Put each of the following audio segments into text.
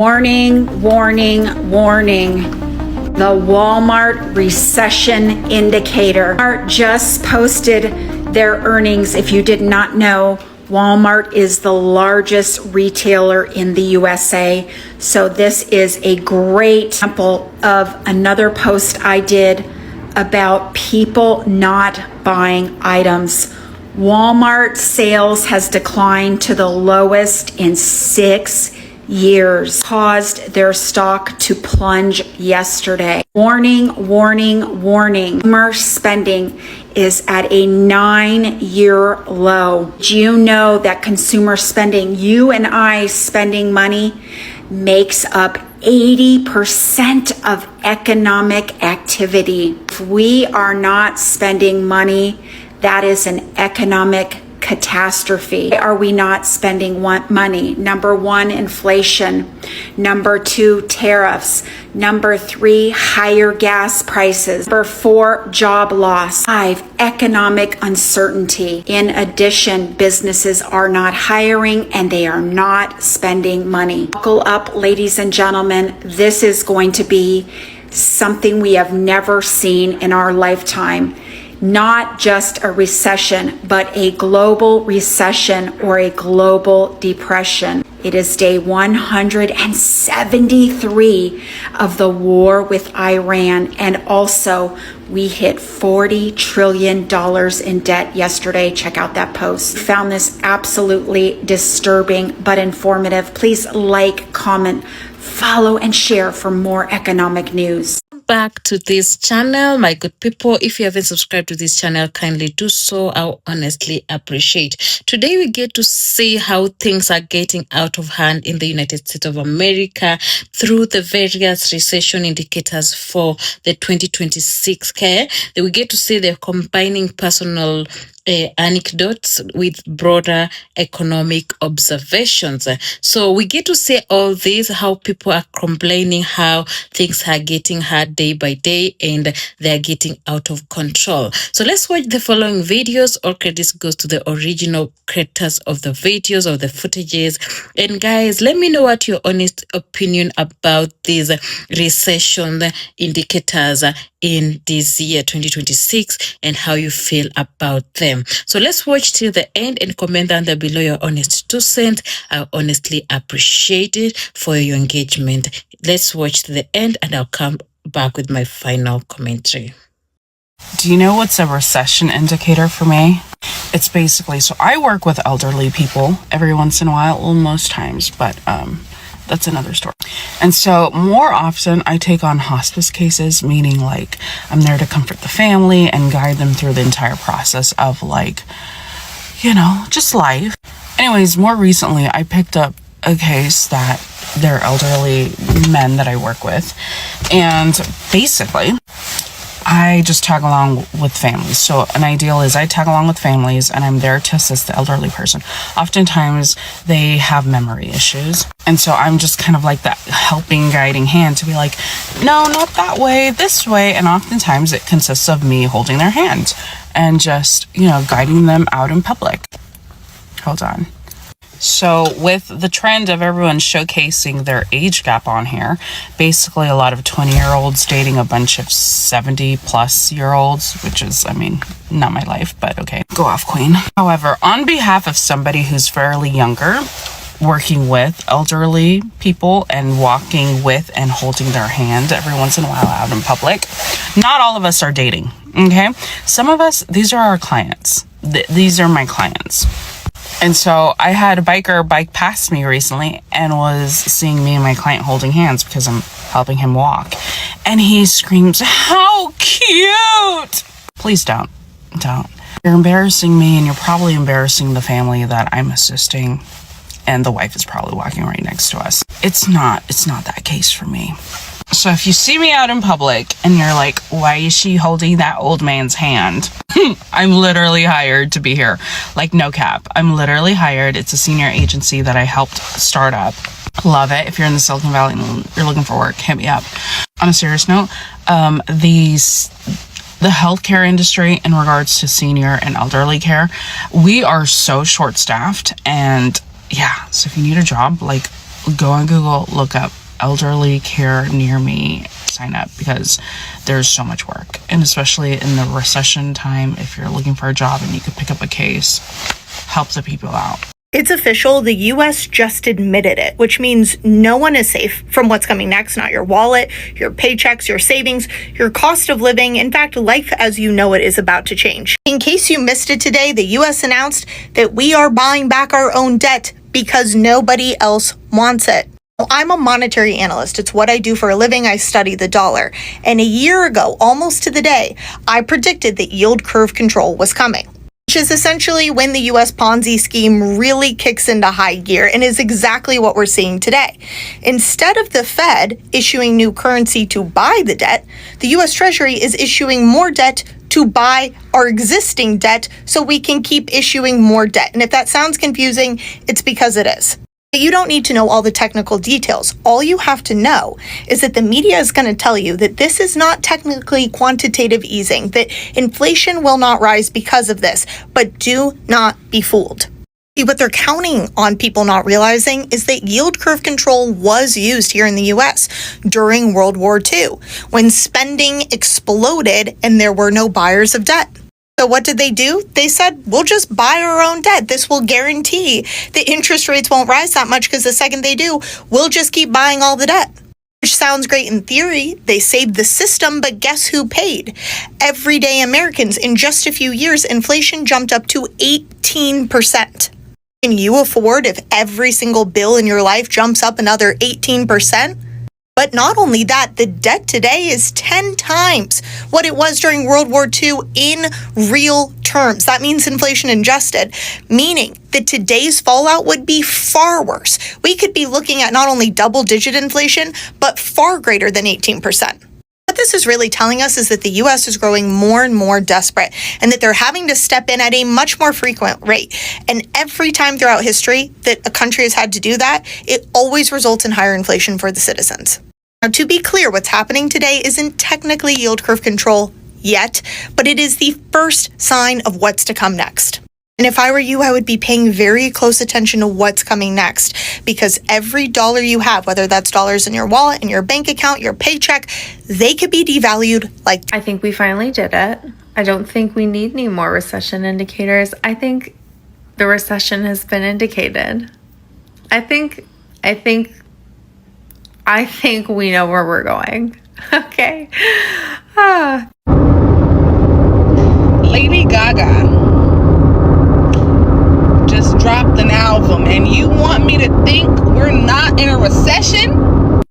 Warning, warning, warning. The Walmart recession indicator. Walmart just posted their earnings. If you did not know, Walmart is the largest retailer in the USA. So this is a great example of another post I did about people not buying items. Walmart sales has declined to the lowest in 6 years, caused their stock to plunge yesterday. Warning, warning, warning. Consumer spending is at a 9-year low. Do you know that consumer spending, you and I spending money, makes up 80% of economic activity? If we are not spending money, that is an economic catastrophe. Why are we not spending money? Number one, inflation. Number two, tariffs. Number three, higher gas prices. Number four, job loss. 5, economic uncertainty. In addition, businesses are not hiring and they are not spending money. Buckle up, ladies and gentlemen. This is going to be something we have never seen in our lifetime. Not just a recession, but a global recession or a global depression. It is day 173 of the war with Iran. And also, we hit $40 trillion in debt yesterday. Check out that post. Found this absolutely disturbing but informative. Please like, comment, follow, and share for more economic news. Back to this channel, my good people. If you haven't subscribed to this channel, kindly do so. I honestly appreciate. Today we get to see how things are getting out of hand in the United States of America through the various recession indicators for the 2026 care. Then we get to see they're combining personal anecdotes with broader economic observations. So we get to see all this, how people are complaining, how things are getting hard day by day and they're getting out of control. So let's watch the following videos. All credits goes to the original creators of the videos, of the footages. And guys, let me know what your honest opinion about these recession indicators in this year 2026 and how you feel about them. So let's watch till the end and comment down there below your honest 2 cents. I honestly appreciate it for your engagement. Let's watch to the end and I'll come back with my final commentary. Do you know what's a recession indicator for me? It's basically, so I work with elderly people every once in a while, well, most times, but that's another story. And so more often I take on hospice cases, meaning like I'm there to comfort the family and guide them through the entire process of like, you know, just life. Anyways, more recently I picked up a case that they're elderly men that I work with. And basically I just tag along with families. So an ideal is I tag along with families and I'm there to assist the elderly person. Oftentimes they have memory issues. And so I'm just kind of like that helping, guiding hand to be like, no, not that way, this way. And oftentimes it consists of me holding their hand and just, you know, guiding them out in public. Hold on. So with the trend of everyone showcasing their age gap on here, basically a lot of 20-year-olds dating a bunch of 70-plus-year-olds, which is, I mean, not my life, but okay. Go off, queen. However, on behalf of somebody who's fairly younger, working with elderly people and walking with and holding their hand every once in a while out in public, not all of us are dating, okay? Some of us, these are our clients. These are my clients. And so I had a biker bike past me recently and was seeing me and my client holding hands because I'm helping him walk. And he screams, "How cute!" Please don't. You're embarrassing me and you're probably embarrassing the family that I'm assisting. And the wife is probably walking right next to us. It's not that case for me. So if you see me out in public and you're like, why is she holding that old man's hand? I'm literally hired to be here. Like, no cap. I'm literally hired. It's a senior agency that I helped start up. Love it. If you're in the Silicon Valley and you're looking for work, hit me up. On a serious note, the healthcare industry in regards to senior and elderly care, we are so short-staffed. And yeah, so if you need a job, like, go on Google, look up elderly care near me, sign up, because there's so much work. And especially in the recession time, if you're looking for a job and you could pick up a case, help the people out. It's official. The U.S. just admitted it, which means no one is safe from what's coming next. Not your wallet, your paychecks, your savings, your cost of living. In fact, life as you know it is about to change. In case you missed it today, the U.S. announced that we are buying back our own debt because nobody else wants it. I'm a monetary analyst. It's what I do for a living. I study the dollar. And a year ago, almost to the day, I predicted that yield curve control was coming, which is essentially when the U.S. Ponzi scheme really kicks into high gear, and is exactly what we're seeing today. Instead of the Fed issuing new currency to buy the debt, the U.S. Treasury is issuing more debt to buy our existing debt so we can keep issuing more debt. And if that sounds confusing, it's because it is. But you don't need to know all the technical details. All you have to know is that the media is going to tell you that this is not technically quantitative easing, that inflation will not rise because of this, but do not be fooled. See, what they're counting on people not realizing is that yield curve control was used here in the U.S. during World War II, when spending exploded and there were no buyers of debt. So what did they do? They said, we'll just buy our own debt. This will guarantee the interest rates won't rise that much, because the second they do, we'll just keep buying all the debt. Which sounds great in theory. They saved the system, but guess who paid? Everyday Americans. In just a few years, inflation jumped up to 18%. Can you afford if every single bill in your life jumps up another 18%? But not only that, the debt today is 10 times what it was during World War II in real terms. That means inflation adjusted, meaning that today's fallout would be far worse. We could be looking at not only double-digit inflation, but far greater than 18%. What this is really telling us is that the U.S. is growing more and more desperate, and that they're having to step in at a much more frequent rate. And every time throughout history that a country has had to do that, it always results in higher inflation for the citizens. Now, to be clear, what's happening today isn't technically yield curve control yet, but it is the first sign of what's to come next. And if I were you, I would be paying very close attention to what's coming next, because every dollar you have, whether that's dollars in your wallet, in your bank account, your paycheck, they could be devalued like... I think we finally did it. I don't think we need any more recession indicators. I think the recession has been indicated. I think we know where we're going. Okay. Lady Gaga just dropped an album, and you want me to think we're not in a recession?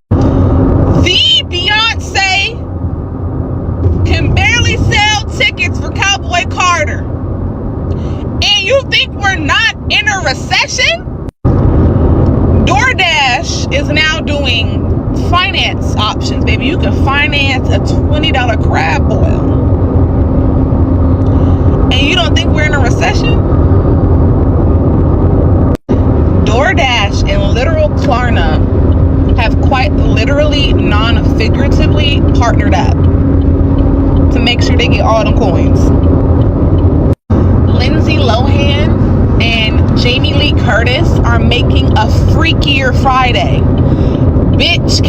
The Beyonce can barely sell tickets for Cowboy Carter, and you think we're not in a recession? DoorDash is now doing finance options, baby. You can finance a $20 crab boil, and you don't think we're in a recession? DoorDash and literal Klarna have quite literally, non-figuratively partnered up to make sure they get all them coins. Lindsay Lohan and Jamie Lee Curtis are making a freakier Friday. Bitch,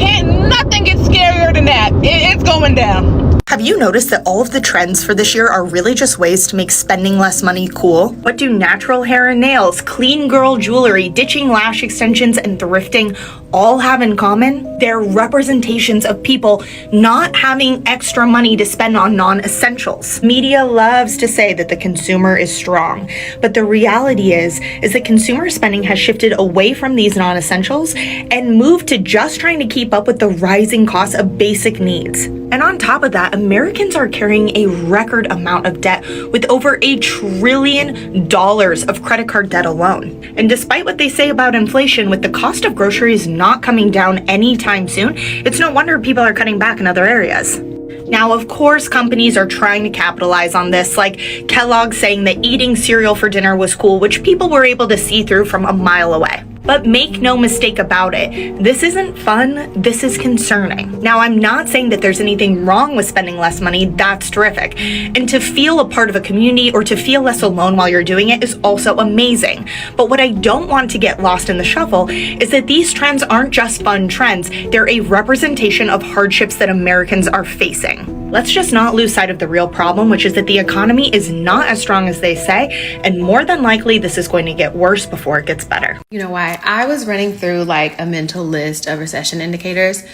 nothing gets scarier than that. It's going down. Have you noticed that all of the trends for this year are really just ways to make spending less money cool? What do natural hair and nails, clean girl jewelry, ditching lash extensions, and thrifting all have in common? They're representations of people not having extra money to spend on non-essentials. Media loves to say that the consumer is strong, but the reality is that consumer spending has shifted away from these non-essentials and moved to just trying to keep up with the rising costs of basic needs. And on top of that, Americans are carrying a record amount of debt, with over $1 trillion of credit card debt alone. And despite what they say about inflation, with the cost of groceries not coming down anytime soon, it's no wonder people are cutting back in other areas. Now, of course, companies are trying to capitalize on this, like Kellogg saying that eating cereal for dinner was cool, which people were able to see through from a mile away. But make no mistake about it, this isn't fun, this is concerning. Now, I'm not saying that there's anything wrong with spending less money, that's terrific. And to feel a part of a community or to feel less alone while you're doing it is also amazing. But what I don't want to get lost in the shuffle is that these trends aren't just fun trends, they're a representation of hardships that Americans are facing. Let's just not lose sight of the real problem, which is that the economy is not as strong as they say, and more than likely this is going to get worse before it gets better. You know why? I was running through like a mental list of recession indicators,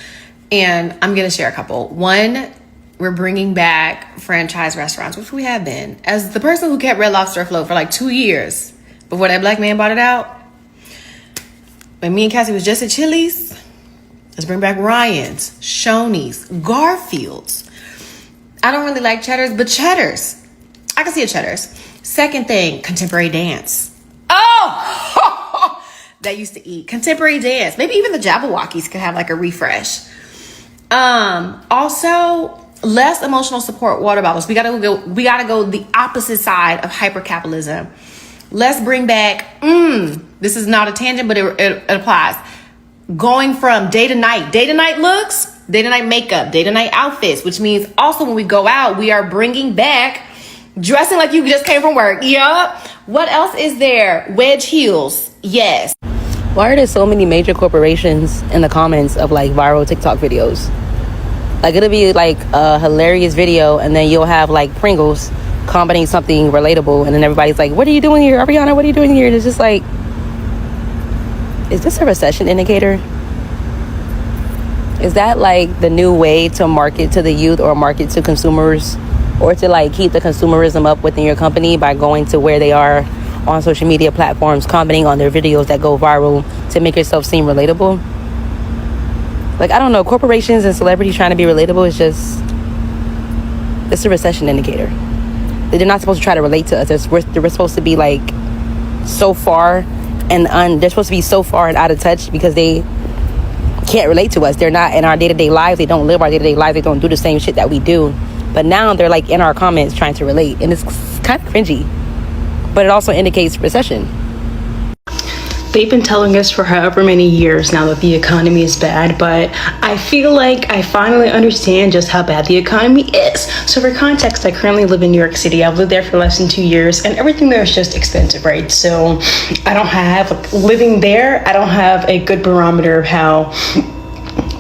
and I'm going to share a couple. One, we're bringing back franchise restaurants, which we have been. As the person who kept Red Lobster afloat for like 2 years before that black man bought it out, when me and Cassie was just at Chili's, let's bring back Ryan's, Shoney's, Garfield's. I don't really like Cheddar's, but Cheddar's. I can see a Cheddar's. Second thing, contemporary dance. Oh, that used to eat contemporary dance. Maybe even the Jabberwockies could have like a refresh. Also, less emotional support water bottles. We gotta go the opposite side of hypercapitalism. Let's bring back. This is not a tangent, but it applies. Going from day to night looks, day to night makeup, day to night outfits, which means also when we go out, we are bringing back dressing like you just came from work. Yup. What else is there? Wedge heels. Yes. Why are there so many major corporations in the comments of like viral TikTok videos? Like it'll be like a hilarious video and then you'll have like Pringles commenting something relatable and then everybody's like, what are you doing here? Ariana, what are you doing here? And it's just like, is this a recession indicator? Is that like the new way to market to the youth or market to consumers, or to like keep the consumerism up within your company by going to where they are on social media platforms, commenting on their videos that go viral to make yourself seem relatable? Like, I don't know, corporations and celebrities trying to be relatable is just, it's a recession indicator. They're not supposed to try to relate to us. They're supposed to be like so far and they're supposed to be so far and out of touch because they can't relate to us. They're not in our day-to-day lives. They don't live our day-to-day lives. They don't do the same shit that we do. But now they're like in our comments trying to relate, and it's kind of cringy. But it also indicates recession. They've been telling us for however many years now that the economy is bad, but I feel like I finally understand just how bad the economy is. So for context, I currently live in New York City. I've lived there for less than 2 years, and everything there is just expensive, right? So I don't have, living there, I don't have a good barometer of how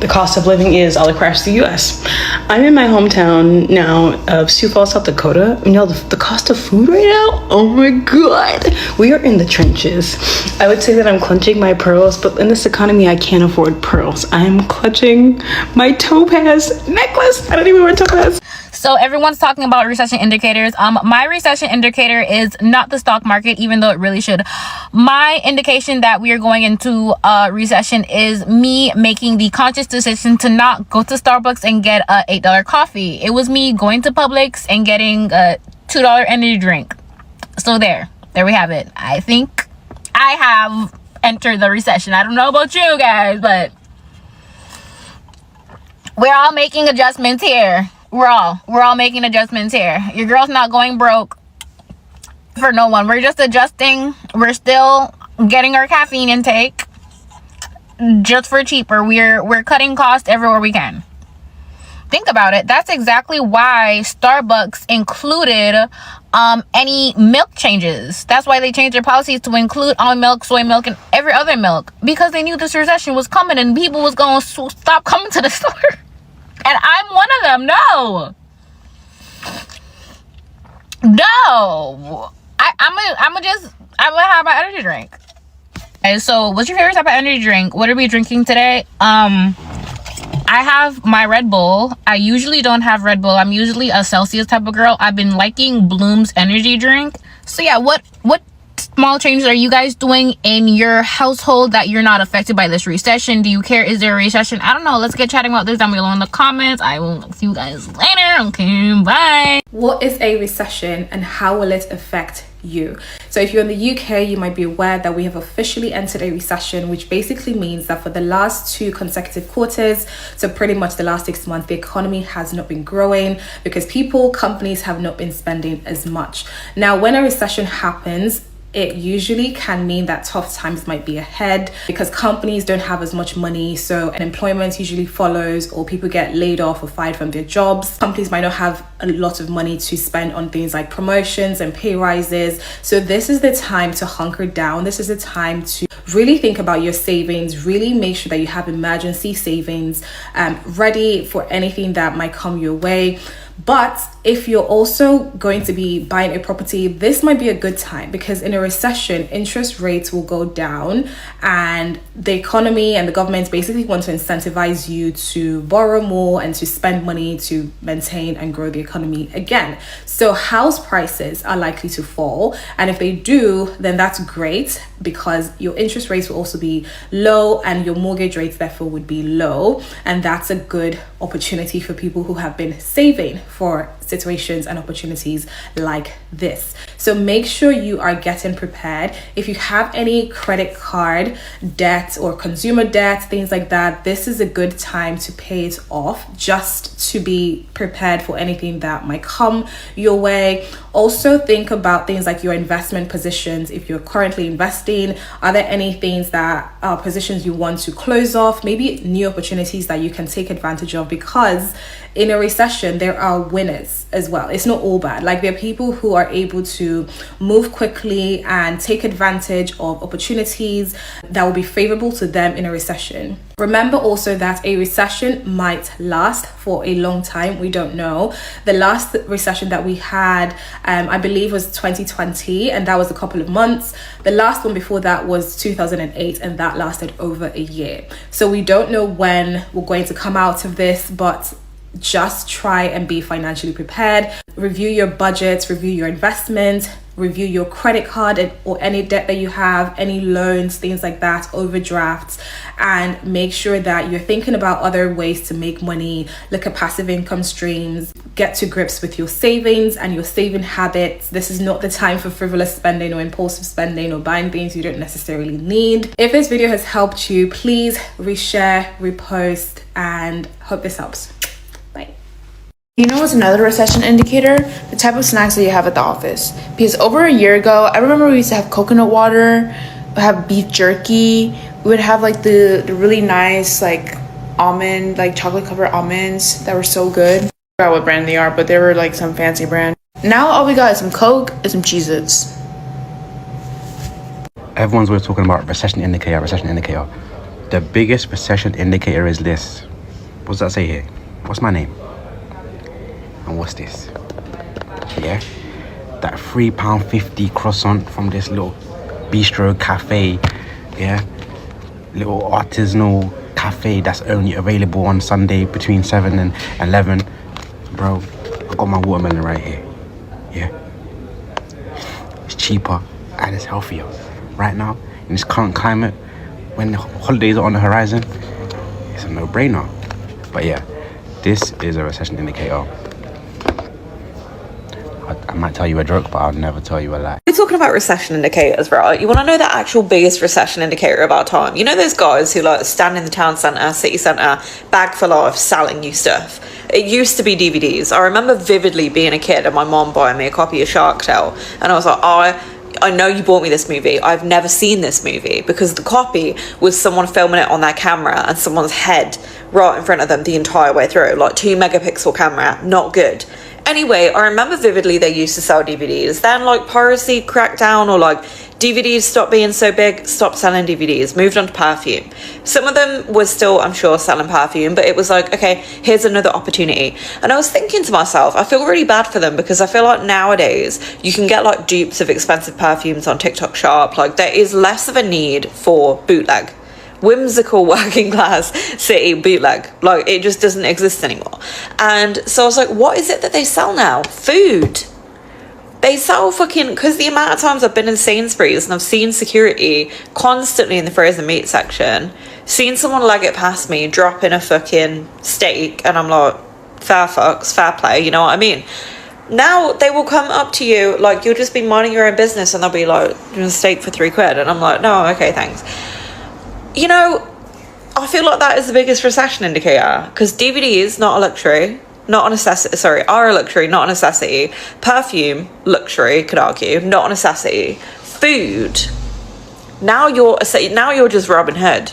the cost of living is all across the U.S. I'm in my hometown now of Sioux Falls, South Dakota. You know, the cost of food right now, oh my God. We are in the trenches. I would say that I'm clutching my pearls, but in this economy, I can't afford pearls. I'm clutching my topaz necklace. I don't even wear topaz. So everyone's talking about recession indicators. My recession indicator is not the stock market, even though it really should. My indication that we are going into a recession is me making the conscious decision to not go to Starbucks and get a $8 coffee. It was me going to Publix and getting a $2 energy drink. So there we have it. I think I have entered the recession. I don't know about you guys, but we're all making adjustments here. We're all making adjustments here. Your girl's not going broke for no one. We're just adjusting. We're still getting our caffeine intake just for cheaper. We're cutting costs everywhere we can. Think about it. That's exactly why Starbucks included any milk changes. That's why they changed their policies to include almond milk, soy milk, and every other milk, because they knew this recession was coming and people was going to stop coming to the store. And I'm one of them. No. I'm gonna have my energy drink. Okay, so what's your favorite type of energy drink? What are we drinking today? I have my Red Bull. I usually don't have Red Bull. I'm usually a Celsius type of girl. I've been liking Bloom's energy drink. So yeah, what small changes are you guys doing in your household that you're not affected by this recession? Do you care? Is there a recession? I don't know. Let's get chatting about this down below in the comments. I will see you guys later. Okay, bye. What is a recession and how will it affect you? So if you're in the UK, you might be aware that we have officially entered a recession, which basically means that for the last 2 consecutive quarters, so pretty much the last 6 months, the economy has not been growing because companies have not been spending as much. Now, when a recession happens, it usually can mean that tough times might be ahead because companies don't have as much money, so unemployment usually follows, or people get laid off or fired from their jobs. Companies might not have a lot of money to spend on things like promotions and pay rises, so this is the time to hunker down. This is the time to really think about your savings, really make sure that you have emergency savings ready for anything that might come your way. But if you're also going to be buying a property, this might be a good time, because in a recession, interest rates will go down and the economy and the government basically want to incentivize you to borrow more and to spend money to maintain and grow the economy again. So house prices are likely to fall. And if they do, then that's great, because your interest rates will also be low and your mortgage rates therefore would be low. And that's a good opportunity for people who have been saving for situations and opportunities like this. So make sure you are getting prepared. If you have any credit card debt or consumer debt, things like that, this is a good time to pay it off, just to be prepared for anything that might come your way. Also think about things like your investment positions. If you're currently investing, are there any things that are positions you want to close off, maybe new opportunities that you can take advantage of, because in a recession there are winners as well. It's not all bad. Like, there are people who are able to move quickly and take advantage of opportunities that will be favorable to them in a recession. Remember also that a recession might last for a long time. We don't know. The last recession that we had, I believe, was 2020, and that was a couple of months. The last one before that was 2008, and that lasted over a year. So we don't know when we're going to come out of this, but just try and be financially prepared. Review your budgets, review your investment, review your credit card or any debt that you have, any loans, things like that, overdrafts, and make sure that you're thinking about other ways to make money. Look at passive income streams, get to grips with your savings and your saving habits. This is not the time for frivolous spending or impulsive spending or buying things you don't necessarily need. If this video has helped you, please reshare, repost, and hope this helps. You know what's another recession indicator? The type of snacks that you have at the office. Because over a year ago, I remember we used to have coconut water, we have beef jerky, we would have like the really nice like almond, like chocolate covered almonds that were so good. I forgot what brand they are, but they were like some fancy brand. Now all we got is some Coke and some Cheez-Its. Everyone's always talking about recession indicator, recession indicator. The biggest recession indicator is this. What does that say here? What's my name? And what's this? Yeah, that £3.50 croissant from this little bistro cafe. Yeah, little artisanal cafe that's only available on Sunday between 7 and 11. Bro, I got my watermelon right here. Yeah, it's cheaper and it's healthier. Right now, in this current climate, when the holidays are on the horizon, it's a no-brainer. But yeah, this is a recession indicator. I might tell you a joke, but I'll never tell you a lie. We're talking about recession indicators, right? You want to know the actual biggest recession indicator of our time? You know those guys who like stand in the town centre, city centre, bag full of selling you stuff? It used to be DVDs. I remember vividly being a kid and my mom buying me a copy of Shark Tale, and I was like, I know you bought me this movie. I've never seen this movie, because the copy was someone filming it on their camera and someone's head right in front of them the entire way through, like 2 megapixel camera, not good. Anyway, I remember vividly they used to sell DVDs. Then like piracy cracked down, or like DVDs stopped being so big, stopped selling DVDs, moved on to perfume. Some of them were still, I'm sure, selling perfume, but it was like, okay, here's another opportunity. And I was thinking to myself, I feel really bad for them, because I feel like nowadays you can get like dupes of expensive perfumes on TikTok Shop. Like, there is less of a need for bootleg. Whimsical working class city bootleg, like it just doesn't exist anymore. And so I was like, what is it that they sell now? Food. They sell fucking, because the amount of times I've been in Sainsbury's and I've seen security constantly in the frozen meat section, seen someone leg it past me, drop in a fucking steak, and I'm like, fair fucks, fair play, you know what I mean? Now they will come up to you, like you'll just be minding your own business and they'll be like, doing a steak for £3, and I'm like, no, okay, thanks. You know, I feel like that is the biggest recession indicator, because DVDs, not a luxury, not a necessity, sorry, are a luxury, not a necessity. Perfume, luxury, could argue, not a necessity. food. Now you're just Robin Hood.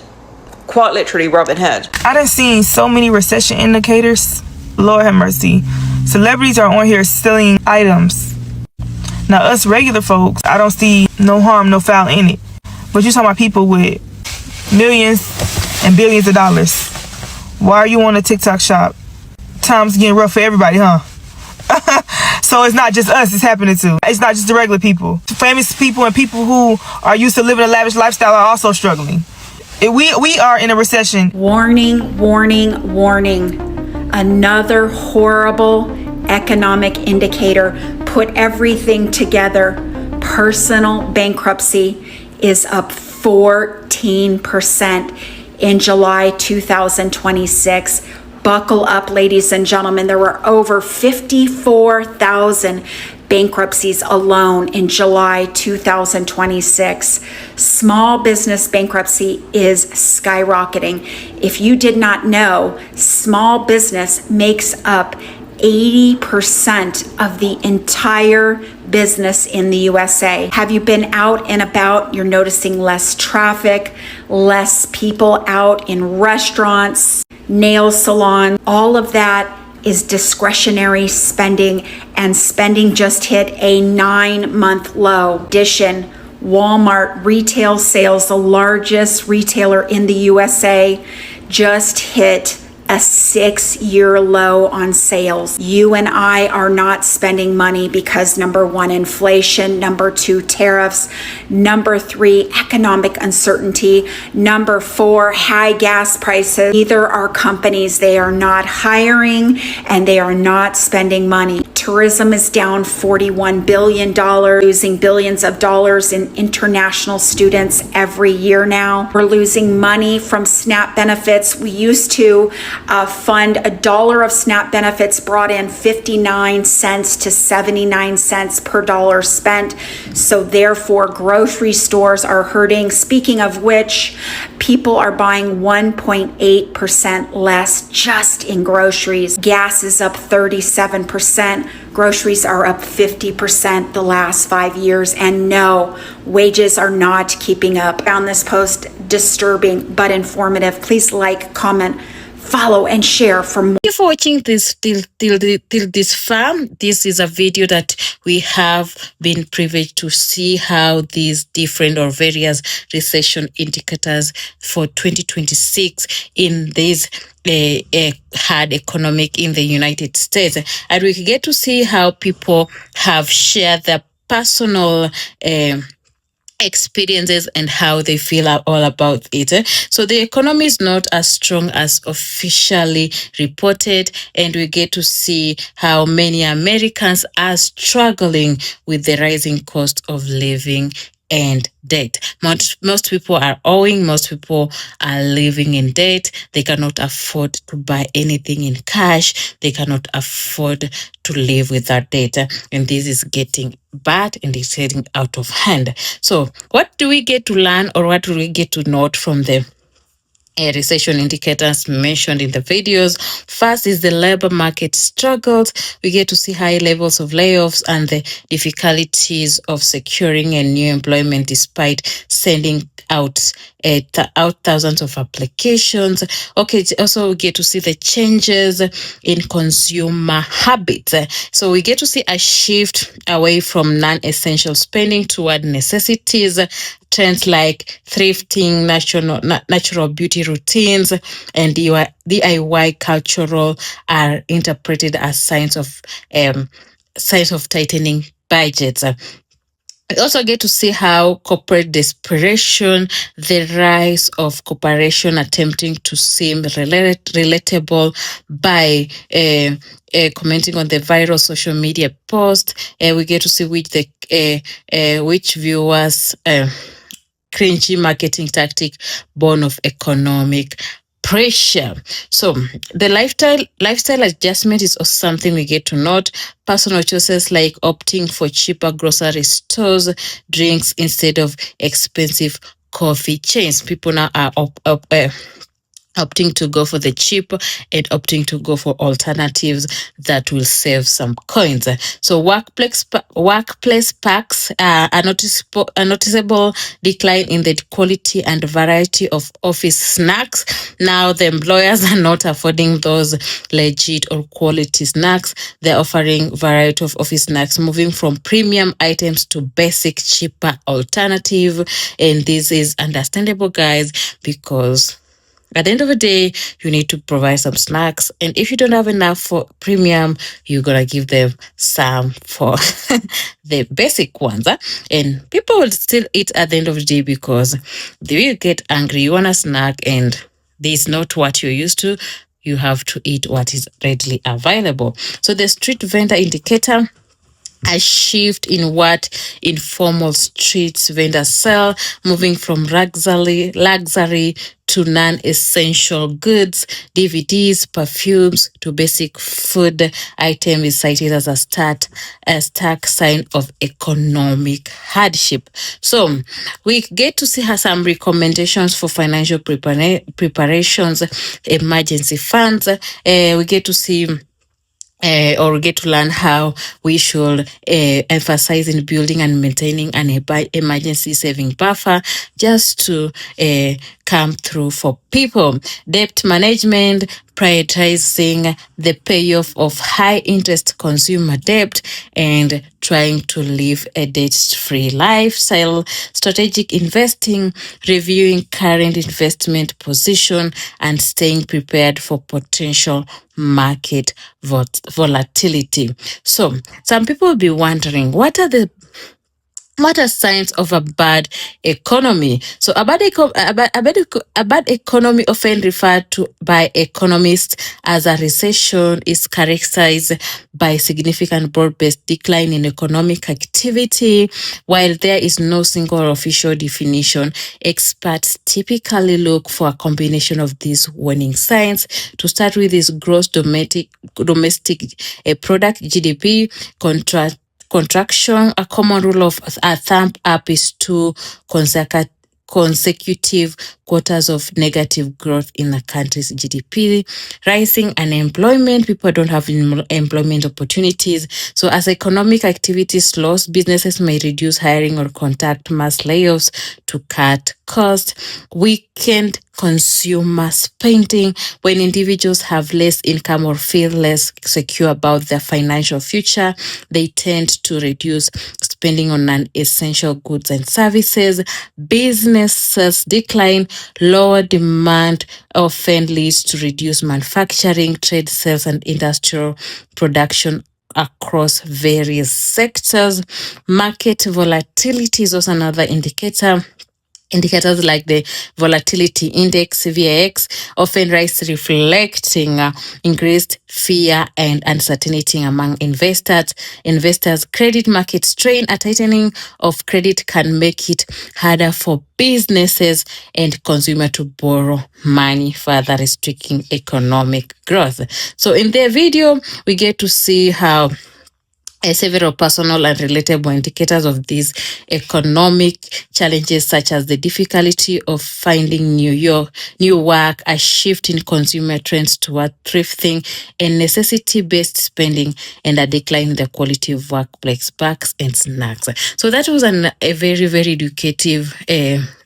Quite literally Robin Hood. I done seen so many recession indicators. Lord have mercy. Celebrities are on here selling items. Now us regular folks, I don't see no harm, no foul in it. But you're talking about people with millions and billions of dollars. Why are you on a TikTok shop? Times getting rough for everybody, huh? So it's not just us it's happening to. It's not just the regular people. Famous people and people who are used to living a lavish lifestyle are also struggling. We are in a recession. Warning, warning, warning. Another horrible economic indicator. Put everything together. Personal bankruptcy is up 14% in July 2026. Buckle up, ladies and gentlemen. There were over 54,000 bankruptcies alone in July 2026. Small business bankruptcy is skyrocketing. If you did not know, small business makes up 80% of the entire business in the USA. Have you been out and about? You're noticing less traffic, less people out in restaurants, nail salon. All of that is discretionary spending, and spending just hit a 9-month low. In addition, Walmart retail sales, the largest retailer in the USA, just hit a 6-year low on sales. You and I are not spending money because number 1, inflation, number 2, tariffs, number 3, economic uncertainty, number 4, high gas prices. Neither are companies. They are not hiring and they are not spending money. Tourism is down $41 billion, losing billions of dollars in international students every year now. We're losing money from SNAP benefits. We used to fund $1 of SNAP benefits brought in 59 cents to 79 cents per dollar spent. So therefore, grocery stores are hurting. Speaking of which, people are buying 1.8% less just in groceries. Gas is up 37%. Groceries are up 50% the last 5 years. And no, wages are not keeping up. I found this post disturbing but informative. Please like, comment, follow, and share for more. Thank you for watching this till this far. This is a video that we have been privileged to see how these different or various recession indicators for 2026 in this hard economic in the United States, and we get to see how people have shared their personal experiences and how they feel all about it. So the economy is not as strong as officially reported, and we get to see how many Americans are struggling with the rising cost of living and debt. Most people are owing, most people are living in debt. They cannot afford to buy anything in cash. They cannot afford to live without debt. And this is getting bad and it's heading out of hand. So what do we get to learn, or what do we get to note from the recession indicators mentioned in the videos? First is the labor market struggles. We get to see high levels of layoffs and the difficulties of securing a new employment despite sending out thousands of applications. Okay, also we get to see the changes in consumer habits. So we get to see a shift away from non-essential spending toward necessities. Trends like thrifting, natural beauty routines, and DIY cultural are interpreted as signs of tightening budgets. We also get to see how corporate desperation, the rise of corporation attempting to seem relatable by commenting on the viral social media post. We get to see which viewers cringy marketing tactic born of economic pressure. So the lifestyle adjustment is also something we get to note. Personal choices like opting for cheaper grocery stores, drinks instead of expensive coffee chains. People now are opting to go for the cheap and opting to go for alternatives that will save some coins. So workplace packs a noticeable decline in the quality and variety of office snacks. Now the employers are not affording those legit or quality snacks. They're offering variety of office snacks, moving from premium items to basic cheaper alternative. And this is understandable, guys, because at the end of the day, you need to provide some snacks. And if you don't have enough for premium, you're going to give them some for the basic ones. And people will still eat at the end of the day because they will get angry. You want a snack and this is not what you're used to. You have to eat what is readily available. So the street vendor indicator, a shift in what informal streets vendors sell, moving from luxury to non-essential goods, DVDs, perfumes to basic food item is cited as a stark sign of economic hardship. So we get to see some recommendations for financial preparations, emergency funds. We get to see or get to learn how we should emphasize in building and maintaining an emergency saving buffer just to come through for people. Debt management, prioritizing the payoff of high interest consumer debt and trying to live a debt-free lifestyle. Strategic investing, reviewing current investment position and staying prepared for potential market volatility. So some people will be wondering, what are signs of a bad economy? So a bad economy, often referred to by economists as a recession, is characterized by significant broad-based decline in economic activity. While there is no single official definition, experts typically look for a combination of these warning signs. To start with is gross domestic product, GDP, contraction. A common rule of thumb up is 2 consecutive quarters of negative growth in the country's GDP. Rising unemployment, people don't have employment opportunities. So as economic activity slows, businesses may reduce hiring or conduct mass layoffs to cut costs. Weakened consumer spending, when individuals have less income or feel less secure about their financial future, they tend to reduce spending on non-essential goods and services. Businesses decline, lower demand often leads to reduced manufacturing, trade sales, and industrial production across various sectors. Market volatility is also another indicator. Indicators like the volatility index, VIX, often rise, reflecting increased fear and uncertainty among investors. Credit market strain, a tightening of credit can make it harder for businesses and consumer to borrow money, further restricting economic growth. So in the video, we get to see how several personal and relatable indicators of these economic challenges, such as the difficulty of finding new work, a shift in consumer trends toward thrifting, and necessity-based spending, and a decline in the quality of workplace packs and snacks. So that was a very, very educative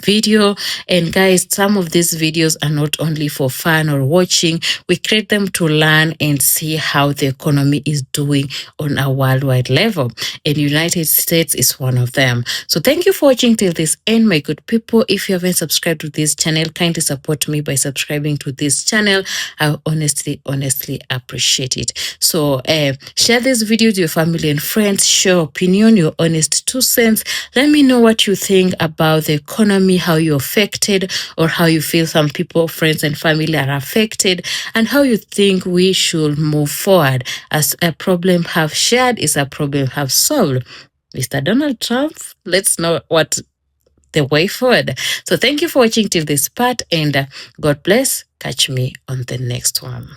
video. And guys, some of these videos are not only for fun or watching. We create them to learn and see how the economy is doing on a worldwide level, and United States is one of them. So thank you for watching till this end, my good people. If you haven't subscribed to this channel, kindly support me by subscribing to this channel. I honestly appreciate it. So share this video with your family and friends. Share opinion, your honest 2 cents. Let me know what you think about the economy, how you're affected, or how you feel some people, friends and family are affected, and how you think we should move forward. As a problem have shared is a problem have solved. Mr. Donald Trump, let's know what the way forward. So thank you for watching till this part, and God bless. Catch me on the next one.